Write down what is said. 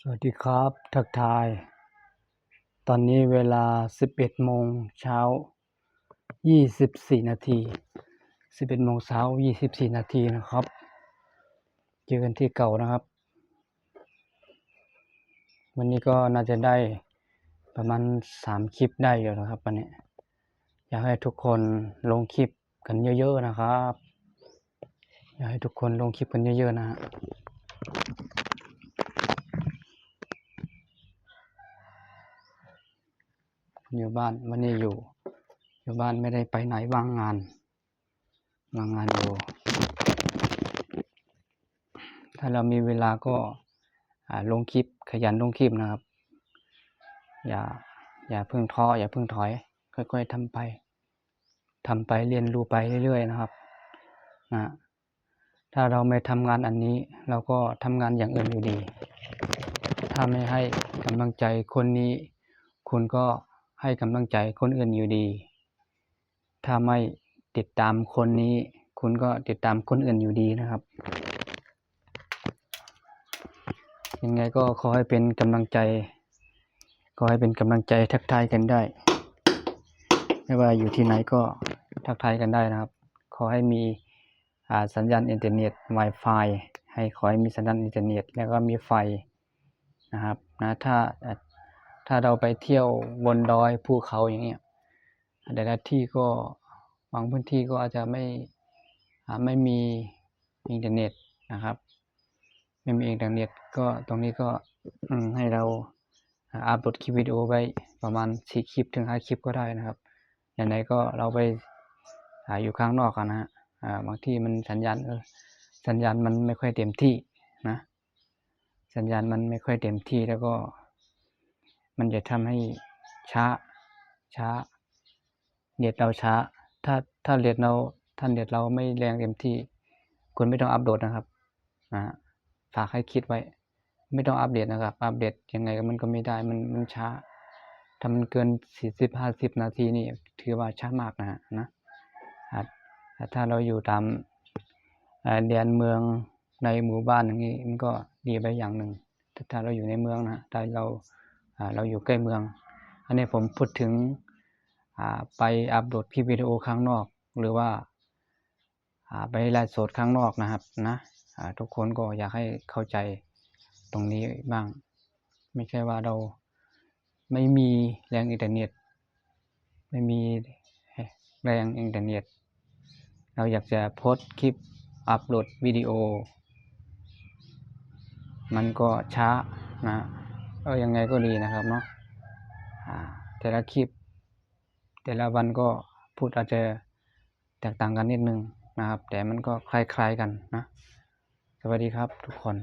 สวัสดีครับทักทายตอนนี้เวลา 11 โมงเช้า 24 นาที 11 โมงเช้า 24 นาทีนะครับเจอกันที่เก่านะครับวันนี้ก็น่าจะได้ประมาณ3 คลิปได้อยู่นะครับวันนี้อยากให้ทุกคนลงคลิปกันเยอะๆนะครับอยากให้ทุกคนลงคลิปกันเยอะๆนะฮะอยู่บ้านวันนี้อยู่บ้านไม่ได้ไปไหนว่างงานอยู่ถ้าเรามีเวลาก็ลงคลิปขยันลงคลิปนะครับอย่าเพิ่งท้ออย่าเพิ่งถอยค่อยๆทำไปเรียนรู้ไปเรื่อยๆนะครับถ้าเราไม่ทำงานอันนี้เราก็ทำงานอย่างอื่นอยู่ดีถ้าไม่ให้กำลังใจคนนี้คุณก็ให้กำลังใจคนอื่นอยู่ดีถ้าไม่ติดตามคนนี้คุณก็ติดตามคนอื่นอยู่ดีนะครับยังไงก็ขอให้เป็นกำลังใจทักทายกันได้ไม่ว่าอยู่ที่ไหนก็ทักทายกันได้นะครับขอให้มีสัญญาณอินเทอร์เน็ต Wi-Fi ขอให้มีสัญญาณอินเทอร์เน็ตแล้วก็มีไฟนะครับถ้าเราไปเที่ยวบนดอยภูเขาอย่างเงี้ยแต่ละที่ก็บางพื้นที่ก็อาจจะไม่มีอินเทอร์เน็ตนะครับไม่มีอินเทอร์เน็ตก็ตรงนี้ก็ให้เราอัปโหลดคลิปวิดีโอไว้ประมาณ4 คลิปถึง 5 คลิปก็ได้นะครับอย่างไรก็เราไปอยู่ข้างนอกกันนะฮะบางที่มันสัญญาณมันไม่ค่อยเต็มที่นะสัญญาณมันไม่ค่อยเต็มที่แล้วก็มันจะทำให้ช้าเน็ตเราช้าถ้าเน็ตเราไม่แรงเต็มที่คุณไม่ต้องอัปโหลดนะครับฝากให้คิดไว้ไม่ต้องอัปเดตนะครับอัปเดตยังไงมันก็ไม่ได้มันช้าถ้ามันเกิน40-50 นาทีนี่ถือว่าช้ามากนะถ้าเราอยู่ตามแดนเมืองในหมู่บ้านอย่างนี้มันก็ดีไปอย่างหนึ่งถ้าเราอยู่ในเมืองนะแต่เราอยู่ใกล้เมืองอันนี้ผมพูดถึงไปอัปโหลดคลิปวิดีโอข้างนอกหรือว่าไปไลฟ์สดข้างนอกนะครับนะทุกคนก็อยากให้เข้าใจตรงนี้บ้างไม่ใช่ว่าเราไม่มีแรงอินเทอร์เน็ตไม่มีแรงอินเทอร์เน็ตเราอยากจะโพสต์คลิปอัปโหลดวิดีโอมันก็ช้านะยังไงก็ดีนะครับเนาะแต่ละคลิปแต่ละวันก็พูดอาจจะแตกต่างกันนิดนึงนะครับแต่มันก็คล้ายๆกันนะสวัสดีครับทุกคน